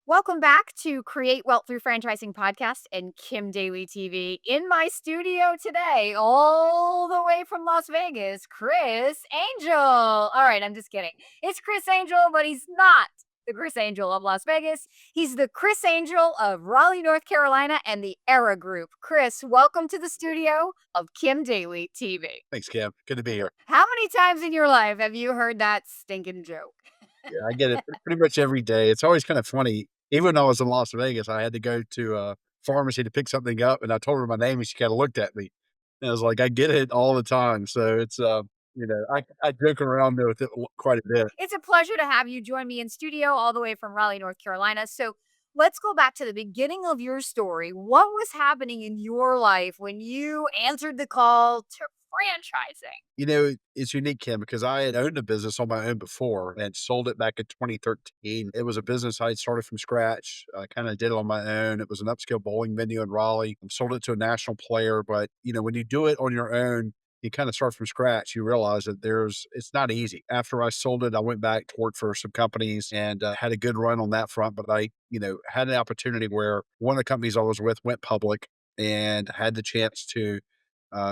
Welcome back to Create Wealth Through Franchising Podcast and Kim Daly TV. In my studio today, all the way from Las Vegas, Chris Angel. All right, I'm just kidding. It's Chris Angel, but he's not the Chris Angel of Las Vegas. He's the Chris Angel of Raleigh, North Carolina, and the Era Group. Chris, welcome to the studio of Kim Daly TV. Thanks, Cam. Good to be here. How many times in your life have you heard that stinking joke? Yeah, I get it pretty much every day. It's always kind of funny. Even when I was in Las Vegas, I had to go to a pharmacy to pick something up, and I told her my name, and she kind of looked at me. And I was like, I get it all the time. So I joke around with it quite a bit. It's a pleasure to have you join me in studio all the way from Raleigh, North Carolina. So let's go back to the beginning of your story. What was happening in your life when you answered the call to franchising? It's unique, Kim, because I had owned a business on my own before and sold it back in 2013. It was a business I had started from scratch. I kind of did it on my own. It was an upscale bowling venue in Raleigh. I sold it to a national player. But, when you do it on your own, you kind of start from scratch. You realize that it's not easy. After I sold it, I went back to work for some companies and had a good run on that front. But I had an opportunity where one of the companies I was with went public and had the chance to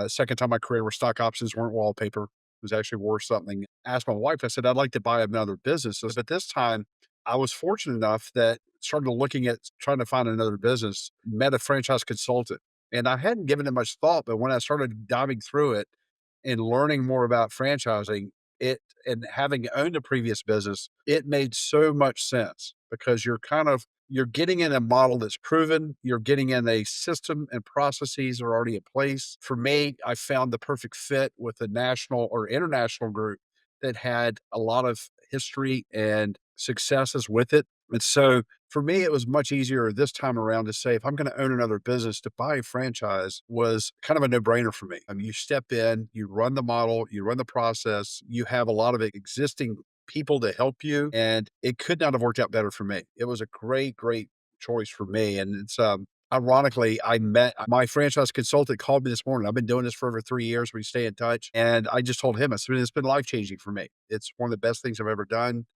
second time in my career where stock options weren't wallpaper. It was actually worth something. Asked my wife, I said, I'd like to buy another business. So at this time, I was fortunate enough that started looking at trying to find another business, met a franchise consultant. And I hadn't given it much thought, but when I started diving through it and learning more about franchising, it and having owned a previous business, it made so much sense because you're getting in a model that's proven, you're getting in a system and processes are already in place. For me, I found the perfect fit with a national or international group that had a lot of history and successes with it. And so for me, it was much easier this time around to say, if I'm going to own another business, to buy a franchise was kind of a no brainer for me. I mean, you step in, you run the model, you run the process, you have a lot of existing people to help you. And it could not have worked out better for me. It was a great, great choice for me. And ironically, I met my franchise consultant called me this morning. I've been doing this for over 3 years. We stay in touch. And I just told him, it's been life changing for me. It's one of the best things I've ever done.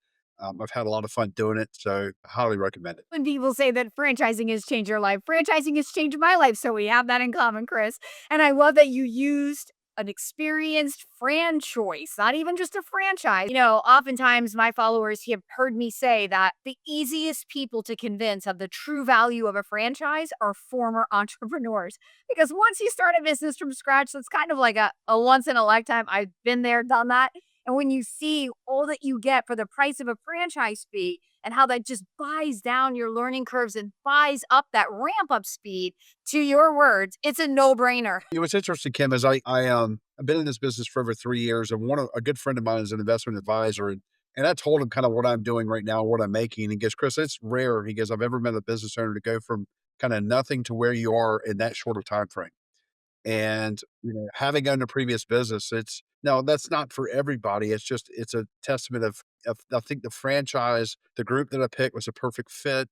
I've had a lot of fun doing it, so I highly recommend it. When people say that franchising has changed your life, franchising has changed my life. So we have that in common, Chris. And I love that you used an experienced franchise, not even just a franchise. Oftentimes my followers have heard me say that the easiest people to convince of the true value of a franchise are former entrepreneurs. Because once you start a business from scratch, it's kind of like a once in a lifetime. I've been there, done that. And when you see all that you get for the price of a franchise fee, and how that just buys down your learning curves and buys up that ramp up speed, to your words, it's a no brainer. What's interesting, Kim, is I've been in this business for over 3 years, and a good friend of mine is an investment advisor, and I told him kind of what I'm doing right now, what I'm making, and he goes, Chris, it's rare. He goes, I've ever met a business owner to go from kind of nothing to where you are in that short of time frame. And, having owned a previous business, it's no, that's not for everybody. It's a testament of I think the franchise, the group that I picked was a perfect fit.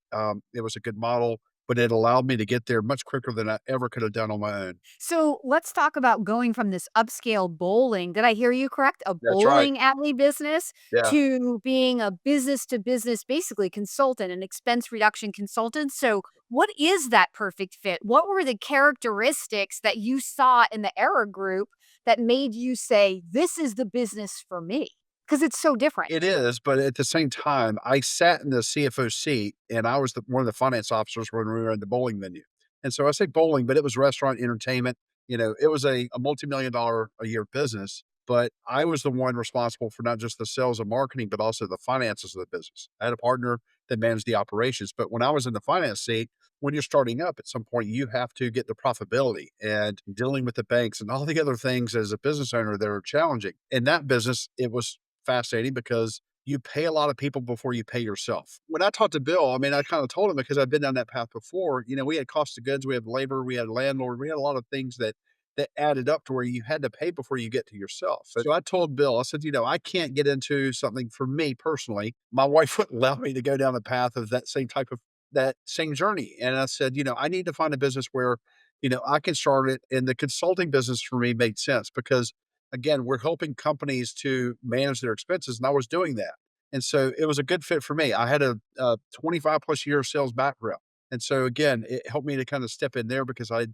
It was a good model, but it allowed me to get there much quicker than I ever could have done on my own. So let's talk about going from this upscale bowling. Did I hear you correct? A That's right. bowling alley business Yeah. to being a business to business, basically consultant, an expense reduction consultant. So, what is that perfect fit? What were the characteristics that you saw in the Era group that made you say, this is the business for me? Because it's so different. It is, but at the same time, I sat in the CFO seat and I was one of the finance officers when we were in the bowling venue. And so I say bowling, but it was restaurant entertainment. It was a multi-million-dollar a year business, but I was the one responsible for not just the sales and marketing, but also the finances of the business. I had a partner that managed the operations. But when I was in the finance seat, when you're starting up at some point, you have to get the profitability and dealing with the banks and all the other things as a business owner that are challenging. In that business, it was fascinating because you pay a lot of people before you pay yourself. When I talked to Bill, I mean, I kind of told him because I've been down that path before. We had cost of goods, we had labor, we had landlord, we had a lot of things that added up to where you had to pay before you get to yourself. So I told Bill, I said, I can't get into something for me personally. My wife wouldn't allow me to go down the path of that same journey. And I said, I need to find a business where, I can start it. And the consulting business for me made sense because again, we're helping companies to manage their expenses, and I was doing that. And so it was a good fit for me. I had a 25 plus year sales background. And so again, it helped me to kind of step in there because I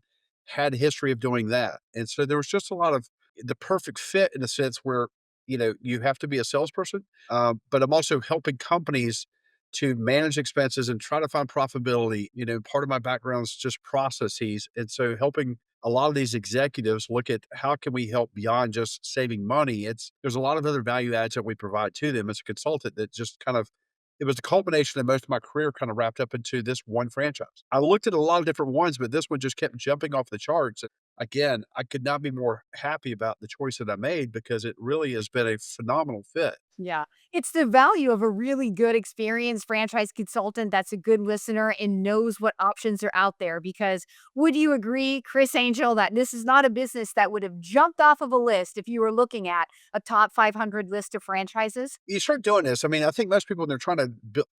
had a history of doing that. And so there was just a lot of the perfect fit in a sense where, you have to be a salesperson, but I'm also helping companies to manage expenses and try to find profitability. Part of my background is just processes. And so helping a lot of these executives look at how can we help beyond just saving money. There's a lot of other value adds that we provide to them as a consultant that just kind of it was the culmination of most of my career kind of wrapped up into this one franchise. I looked at a lot of different ones, but this one just kept jumping off the charts. Again, I could not be more happy about the choice that I made because it really has been a phenomenal fit. Yeah. It's the value of a really good experienced franchise consultant that's a good listener and knows what options are out there. Because would you agree, Chris Angel, that this is not a business that would have jumped off of a list if you were looking at a top 500 list of franchises? You start doing this. I mean, I think most people when they're trying to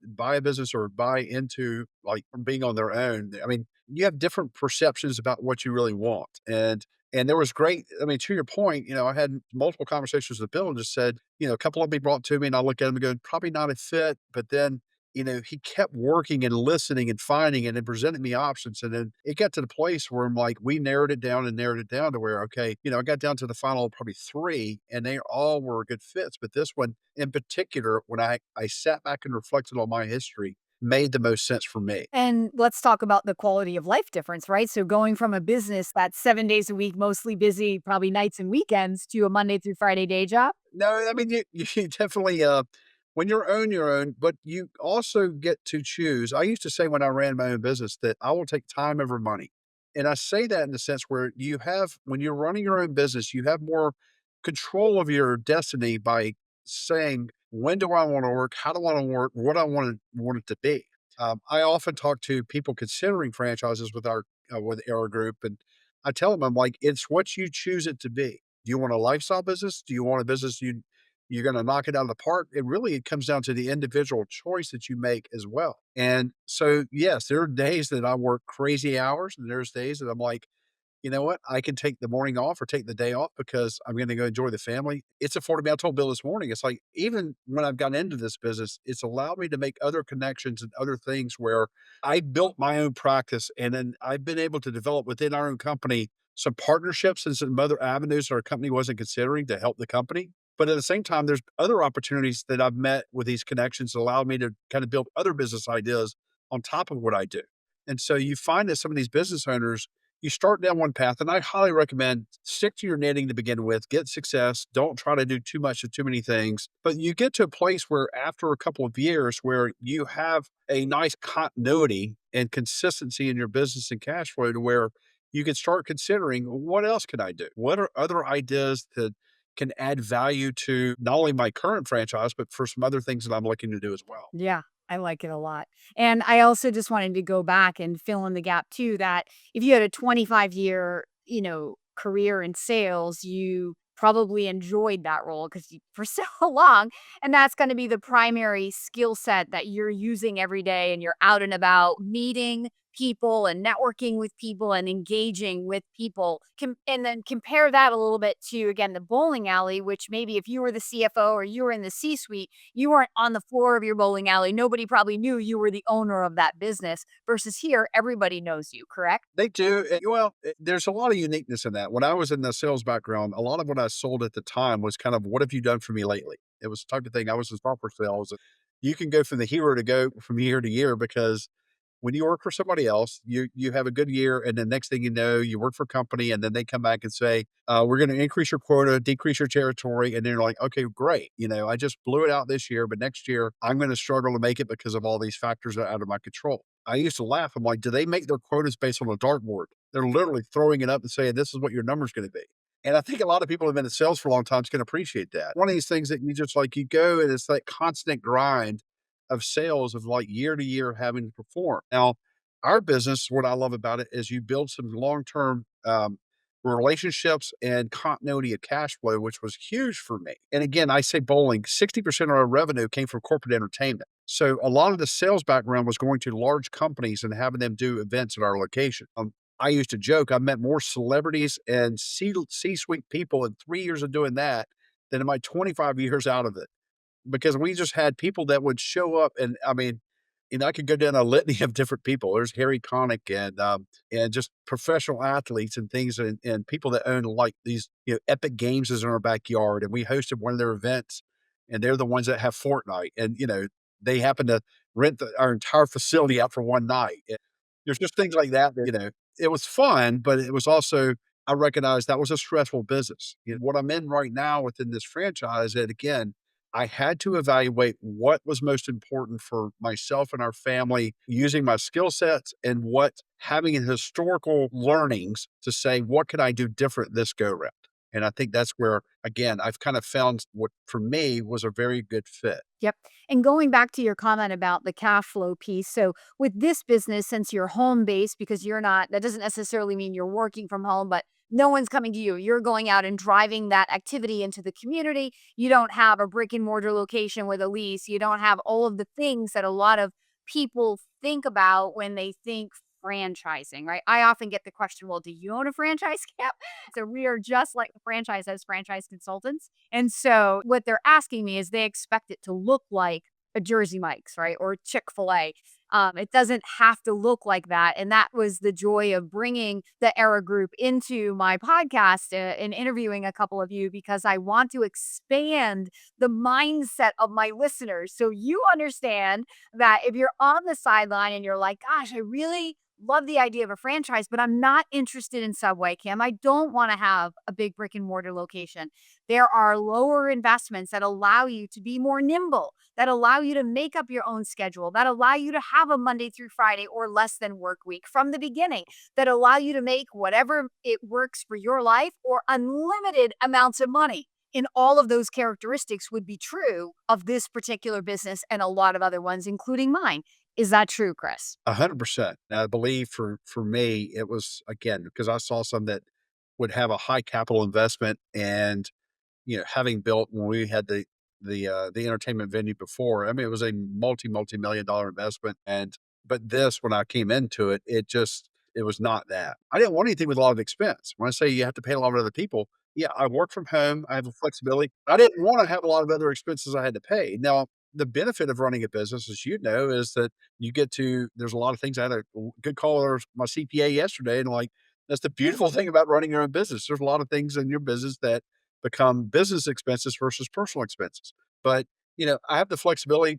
buy a business or buy into like being on their own, I mean, you have different perceptions about what you really want. And there was great. I mean, to your point, I had multiple conversations with Bill and just said, a couple of them he brought to me, and I look at him and go, probably not a fit. But then, he kept working and listening and finding and then presenting me options. And then it got to the place where I'm like, we narrowed it down to where, okay, I got down to the final probably three, and they all were good fits. But this one in particular, when I sat back and reflected on my history, made the most sense for me. And let's talk about the quality of life difference, right? So going from a business that's 7 days a week, mostly busy, probably nights and weekends, to a Monday through Friday day job. No, I mean, you definitely, when you're on your own, but you also get to choose. I used to say when I ran my own business that I will take time over money. And I say that in the sense where when you're running your own business, you have more control of your destiny by saying, when do I want to work? How do I want to work? What I want it to be. I often talk to people considering franchises with our group, and I tell them, I'm like, it's what you choose it to be. Do you want a lifestyle business? Do you want a business you're going to knock it out of the park? It comes down to the individual choice that you make as well. And so, yes, there are days that I work crazy hours, and there's days that I'm like, you know what? I can take the morning off or take the day off because I'm going to go enjoy the family. It's afforded me. I told Bill this morning, it's like, even when I've gotten into this business, it's allowed me to make other connections and other things where I built my own practice. And then I've been able to develop within our own company some partnerships and some other avenues that our company wasn't considering to help the company. But at the same time, there's other opportunities that I've met with these connections that allowed me to kind of build other business ideas on top of what I do. And so you find that some of these business owners, you start down one path, and I highly recommend stick to your knitting to begin with, get success. Don't try to do too much of too many things. But you get to a place where after a couple of years where you have a nice continuity and consistency in your business and cash flow to where you can start considering what else can I do? What are other ideas that can add value to not only my current franchise, but for some other things that I'm looking to do as well. Yeah, I like it a lot. And I also just wanted to go back and fill in the gap too that if you had a 25-year, career in sales, you probably enjoyed that role because for so long, and that's going to be the primary skill set that you're using every day, and you're out and about meeting people and networking with people and engaging with people. And then compare that a little bit to, again, the bowling alley, which maybe if you were the CFO or you were in the C suite, you weren't on the floor of your bowling alley. Nobody probably knew you were the owner of that business versus here, everybody knows you, correct? They do. There's a lot of uniqueness in that. When I was in the sales background, a lot of what I sold at the time was kind of, what have you done for me lately? It was the type of thing. I was in software sales. You can go from the hero to go from year to year because when you work for somebody else, you have a good year, and the next thing you know, you work for a company, and then they come back and say, "We're going to increase your quota, decrease your territory," and then you're like, "Okay, great. I just blew it out this year, but next year I'm going to struggle to make it because of all these factors that are out of my control." I used to laugh. I'm like, "Do they make their quotas based on a dartboard? They're literally throwing it up and saying this is what your number's going to be." And I think a lot of people who've been in sales for a long time can appreciate that. One of these things that you just like, you go and it's like constant grind of sales of like year to year having to perform. Now, our business, what I love about it is you build some long term relationships and continuity of cash flow, which was huge for me. And again, I say bowling, 60% of our revenue came from corporate entertainment. So a lot of the sales background was going to large companies and having them do events at our location. I used to joke, I met more celebrities and C suite people in 3 years of doing that than in my 25 years out of it. because we just had people that would show up and I mean, I could go down a litany of different people. There's Harry Connick and just professional athletes and things and people that own like these, epic games is in our backyard. And we hosted one of their events and they're the ones that have Fortnite. And, they happen to rent our entire facility out for one night. And there's just things like that, it was fun, but it was also, I recognized that was a stressful business. What I'm in right now within this franchise, and again, I had to evaluate what was most important for myself and our family using my skill sets and what having historical learnings to say, what could I do different this go round? And I think that's where, again, I've kind of found what for me was a very good fit. Yep. And going back to your comment about the cash flow piece. So, with this business, since you're home based, because you're not, that doesn't necessarily mean you're working from home, but no one's coming to you. You're going out and driving that activity into the community. You don't have a brick and mortar location with a lease. You don't have all of the things that a lot of people think about when they think franchising, right? I often get the question, well, do you own a franchise camp? So, we are just like the franchise as franchise consultants. And so what they're asking me is they expect it to look like a Jersey Mike's, right? Or Chick-fil-A. It doesn't have to look like that. And that was the joy of bringing the Era Group into my podcast and interviewing a couple of you because I want to expand the mindset of my listeners. So you understand that if you're on the sideline and you're like, gosh, I really love the idea of a franchise, but I'm not interested in Subway, Kim. I don't want to have a big brick and mortar location. There are lower investments that allow you to be more nimble, that allow you to make up your own schedule, that allow you to have a Monday through Friday or less than work week from the beginning, that allow you to make whatever it works for your life or unlimited amounts of money. And all of those characteristics would be true of this particular business and a lot of other ones, including mine. Is that true, Chris? 100%. And I believe for me, it was again because I saw some that would have a high capital investment and having built when we had the entertainment venue before, I mean, it was a multi-million dollar investment, and but this, when I came into it, it was not that. I didn't want anything with a lot of expense. When I say you have to pay a lot of other people, yeah, I work from home, I have the flexibility. I didn't wanna have a lot of other expenses I had to pay. Now, the benefit of running a business, as you know, is that you get to there's a lot of things I had a good call with my CPA yesterday, and, like, that's the beautiful thing about running your own business. There's a lot of things in your business that become business expenses versus personal expenses. But, I have the flexibility,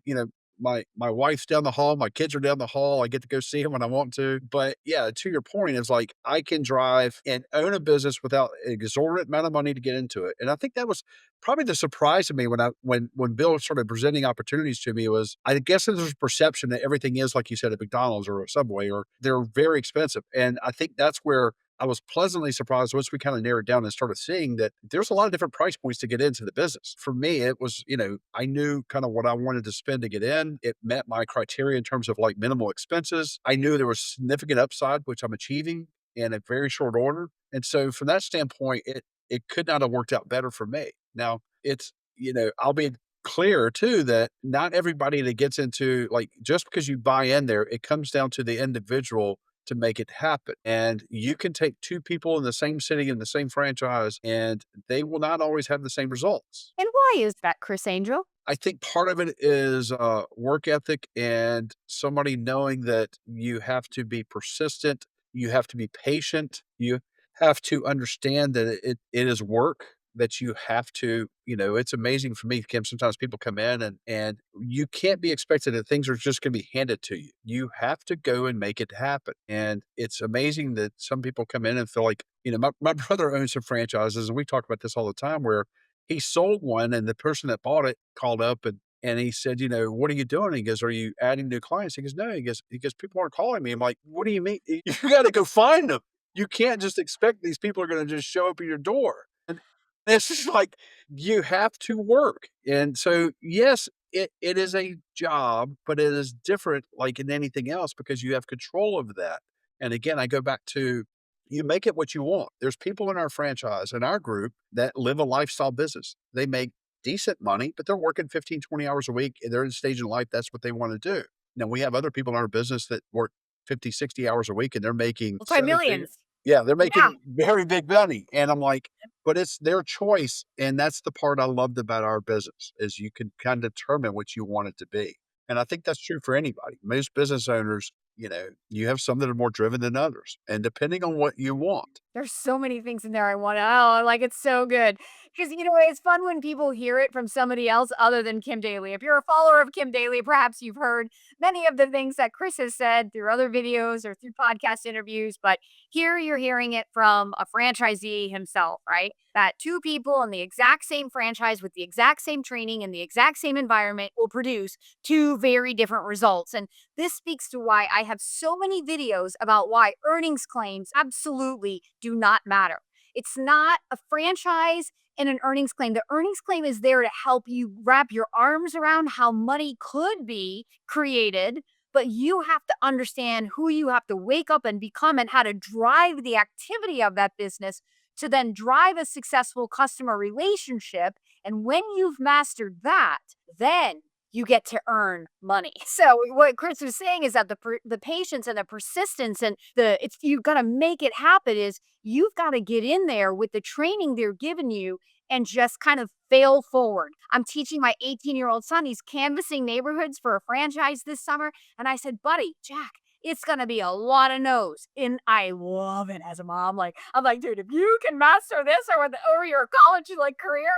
my wife's down the hall, my kids are down the hall. I get to go see them when I want to. But yeah, to your point, it's like I can drive and own a business without an exorbitant amount of money to get into it. And I think that was probably the surprise to me when Bill started presenting opportunities to me was I guess there's a perception that everything is like you said at McDonald's or a Subway or they're very expensive. And I think that's where I was pleasantly surprised once we kind of narrowed down and started seeing that there's a lot of different price points to get into the business. For me, it was, I knew kind of what I wanted to spend to get in. It met my criteria in terms of like minimal expenses. I knew there was significant upside, which I'm achieving in a very short order. And so from that standpoint, it could not have worked out better for me. Now it's, I'll be clear too that not everybody that gets into like just because you buy in there, it comes down to the individual to make it happen. And you can take two people in the same city in the same franchise, and they will not always have the same results. And why is that, Chris Angel? I think part of it is work ethic and somebody knowing that you have to be persistent, you have to be patient, you have to understand that it is work that you have to, it's amazing for me, Kim. Sometimes people come in and you can't be expected that things are just going to be handed to you. You have to go and make it happen. And it's amazing that some people come in and feel like, my brother owns some franchises, and we talk about this all the time where he sold one and the person that bought it called up and he said, "What are you doing?" He goes, "Are you adding new clients?" He goes, "No." He goes, "People aren't calling me." I'm like, "What do you mean? You gotta go find them. You can't just expect these people are gonna just show up at your door." And it's just like, you have to work. And so, yes, it is a job, but it is different like in anything else because you have control of that. And again, I go back to you make it what you want. There's people in our franchise, in our group, that live a lifestyle business. They make decent money, but they're working 15, 20 hours a week. They're in a stage in life, that's what they want to do. Now, we have other people in our business that work 50, 60 hours a week and they're making seven figures. Multi-millions. Yeah, they're Yeah, making very big money, and I'm like, but it's their choice, and that's the part I loved about our business, is you can kinda determine what you want it to be, and I think that's true for anybody. Most business owners, you have some that are more driven than others, and depending on what you want. there's so many things in there I wanna like, it's so good. Because, it's fun when people hear it from somebody else other than Kim Daly. If you're a follower of Kim Daly, perhaps you've heard many of the things that Chris has said through other videos or through podcast interviews, but here you're hearing it from a franchisee himself, right? That 2 people in the exact same franchise with the exact same training and the exact same environment will produce 2 very different results, and this speaks to why I have so many videos about why earnings claims absolutely do not matter. It's not a franchise and an earnings claim. The earnings claim is there to help you wrap your arms around how money could be created, but you have to understand who you have to wake up and become and how to drive the activity of that business to then drive a successful customer relationship. And when you've mastered that, then you get to earn money. So what Chris was saying is that the patience and the persistence and the it's you've got to make it happen is you've got to get in there with the training they're giving you and just kind of fail forward. I'm teaching my 18-year-old son, he's canvassing neighborhoods for a franchise this summer. And I said, buddy, Jack, it's gonna be a lot of no's. And I love it as a mom. Like, I'm like, dude, if you can master this or your college like career,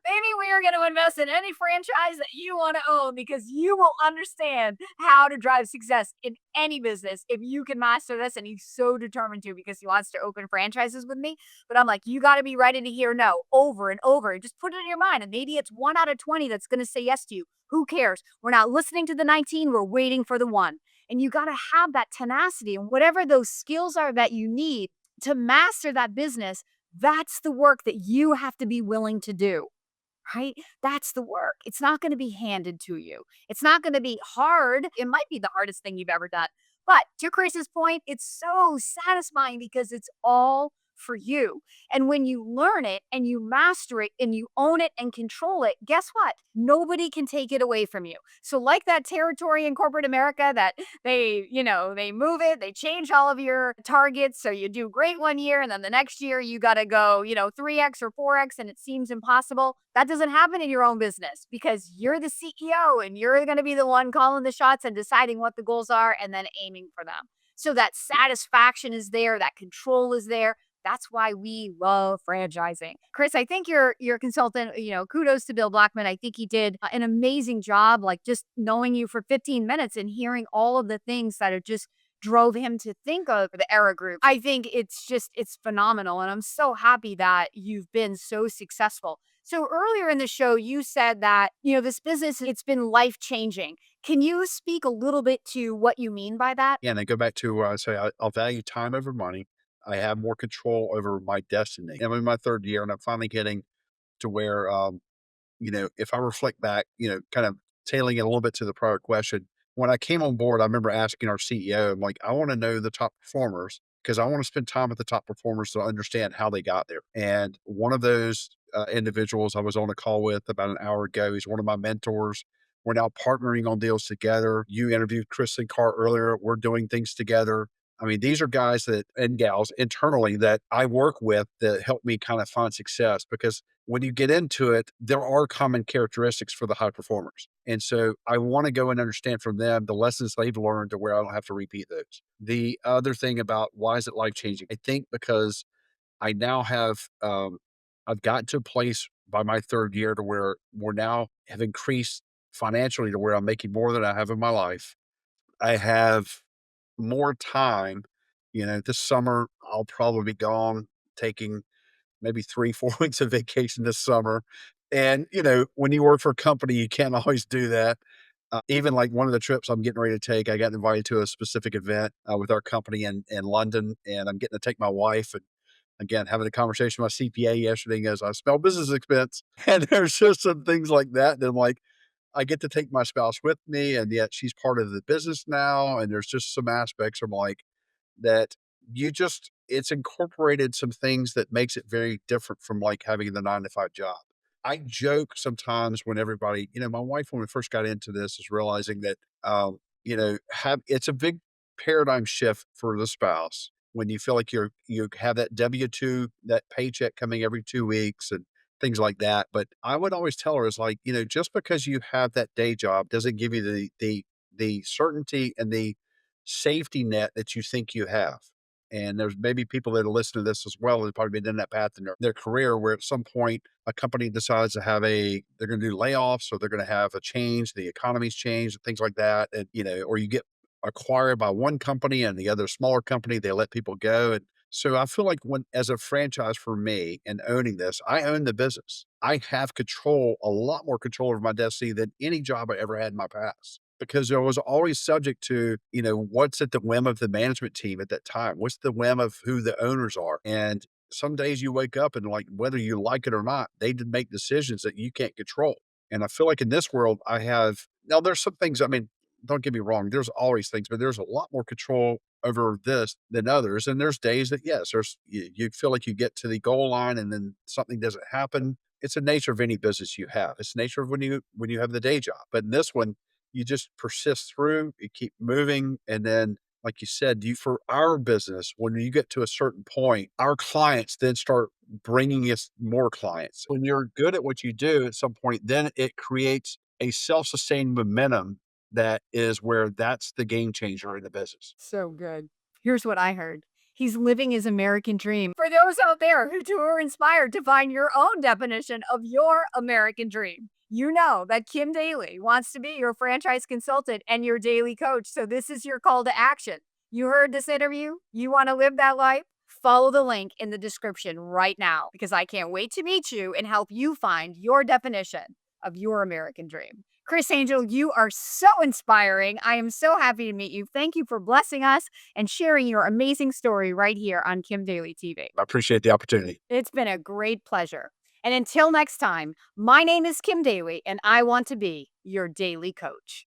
maybe we are going to invest in any franchise that you want to own because you will understand how to drive success in any business if you can master this. And he's so determined to because he wants to open franchises with me. But I'm like, you got to be ready to hear no over and over and just put it in your mind. And maybe it's 1 out of 20 that's going to say yes to you. Who cares? We're not listening to the 19, we're waiting for the one. And you got to have that tenacity and whatever those skills are that you need to master that business. That's the work that you have to be willing to do. Right? That's the work. It's not gonna be handed to you. It's not gonna be hard. It might be the hardest thing you've ever done. But to Chris's point, it's so satisfying because it's all for you. And when you learn it and you master it and you own it and control it, guess what? Nobody can take it away from you. So, like that territory in corporate America that they move it, they change all of your targets. So you do great 1 year, and then the next year you got to go, 3x or 4x, and it seems impossible. That doesn't happen in your own business because you're the CEO and you're going to be the one calling the shots and deciding what the goals are and then aiming for them. So that satisfaction is there, that control is there. That's why we love franchising. Chris, I think your consultant, kudos to Bill Blackman. I think he did an amazing job, like just knowing you for 15 minutes and hearing all of the things that are just drove him to think of the Era Group. I think it's phenomenal. And I'm so happy that you've been so successful. So earlier in the show, you said that, this business, it's been life changing. Can you speak a little bit to what you mean by that? Yeah, and I go back to where I say I'll value time over money. I have more control over my destiny. I'm in my 3rd year, and I'm finally getting to where, if I reflect back, kind of tailing it a little bit to the prior question, when I came on board, I remember asking our CEO, I'm like, I want to know the top performers because I want to spend time with the top performers to understand how they got there. And one of those individuals I was on a call with about an hour ago, he's one of my mentors. We're now partnering on deals together. You interviewed Chris and Carr earlier. We're doing things together. I mean, these are guys that and gals internally that I work with that help me kind of find success because when you get into it, there are common characteristics for the high performers. And so I want to go and understand from them the lessons they've learned to where I don't have to repeat those. The other thing about why is it life changing? I think because I now I've gotten to a place by my 3rd year to where we're now have increased financially to where I'm making more than I have in my life. I have more time. This summer I'll probably be gone taking maybe 3, 4 weeks of vacation this summer. And, when you work for a company, you can't always do that. Even like one of the trips I'm getting ready to take, I got invited to a specific event with our company in London, and I'm getting to take my wife. And again, having a conversation with my CPA yesterday, he goes, I smell business expense. And there's just some things like that. And I'm like, I get to take my spouse with me, and yet she's part of the business now. And there's just some aspects I'm like, that it's incorporated some things that makes it very different from like having the 9 to 5 job. I joke sometimes when everybody, my wife, when we first got into this, is realizing that, have it's a big paradigm shift for the spouse when you feel like you have that W-2, that paycheck coming every 2 weeks and things like that. But I would always tell her is like, just because you have that day job doesn't give you the certainty and the safety net that you think you have. And there's maybe people that are listening to this as well that probably been in that path in their career where at some point a company decides to have they're going to do layoffs or they're going to have a change, the economy's changed, things like that. And, or you get acquired by one company and the other smaller company, they let people go. And so I feel like as a franchise for me and owning this, I own the business. I have control, a lot more control over my destiny than any job I ever had in my past because I was always subject to, what's at the whim of the management team at that time? What's the whim of who the owners are? And some days you wake up and like, whether you like it or not, they did make decisions that you can't control. And I feel like in this world, now there's some things, I mean, don't get me wrong, there's always things, but there's a lot more control over this than others. And there's days that, yes, you feel like you get to the goal line and then something doesn't happen. It's the nature of any business you have. It's the nature of when you have the day job. But in this one, you just persist through, you keep moving. And then, like you said, for our business, when you get to a certain point, our clients then start bringing us more clients. When you're good at what you do at some point, then it creates a self-sustaining momentum that is where that's the game changer in the business. So good. Here's what I heard. He's living his American dream. For those out there who are inspired to find your own definition of your American dream, you know that Kim Daly wants to be your franchise consultant and your daily coach. So this is your call to action. You heard this interview? You want to live that life? Follow the link in the description right now because I can't wait to meet you and help you find your definition of your American dream. Chris Angel, you are so inspiring. I am so happy to meet you. Thank you for blessing us and sharing your amazing story right here on Kim Daly TV. I appreciate the opportunity. It's been a great pleasure. And until next time, my name is Kim Daly, and I want to be your daily coach.